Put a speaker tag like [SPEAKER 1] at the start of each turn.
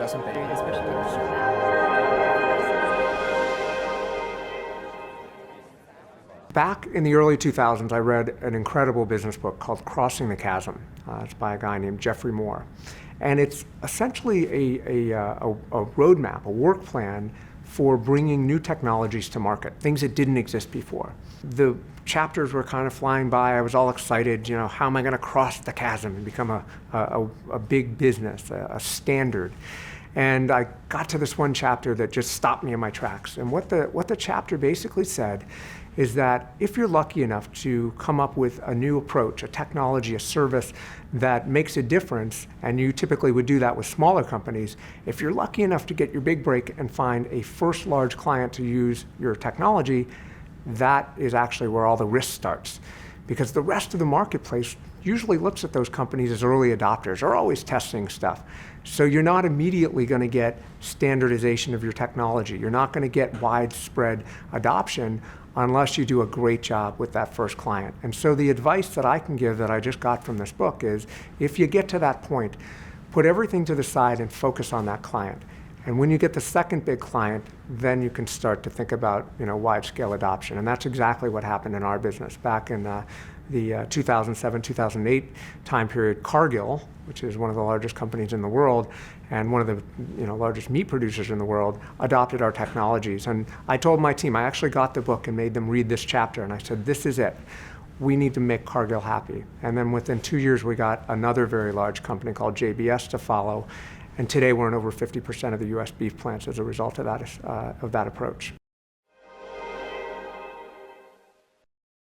[SPEAKER 1] investment banking, especially.
[SPEAKER 2] Back in the early 2000s, I read an incredible business book called Crossing the Chasm. It's by a guy named Jeffrey Moore. And it's essentially a roadmap, a work plan for bringing new technologies to market, things that didn't exist before. The chapters were kind of flying by. I was all excited, how am I going to cross the chasm and become a big business, a standard? And I got to this one chapter that just stopped me in my tracks. And what the chapter basically said is that if you're lucky enough to come up with a new approach, a technology, a service that makes a difference, and you typically would do that with smaller companies, if you're lucky enough to get your big break and find a first large client to use your technology, that is actually where all the risk starts. Because the rest of the marketplace usually looks at those companies as early adopters, are always testing stuff. So you're not immediately going to get standardization of your technology. You're not going to get widespread adoption unless you do a great job with that first client. And so the advice that I can give that I just got from this book is, if you get to that point, put everything to the side and focus on that client. And when you get the second big client, then you can start to think about wide-scale adoption. And that's exactly what happened in our business. Back in the 2007-2008 time period, Cargill, which is one of the largest companies in the world and one of the largest meat producers in the world, adopted our technologies. And I told my team, I actually got the book and made them read this chapter, and I said, this is it. We need to make Cargill happy. And then within 2 years, we got another very large company called JBS to follow. And today we're in over 50% of the US beef plants as a result of that approach.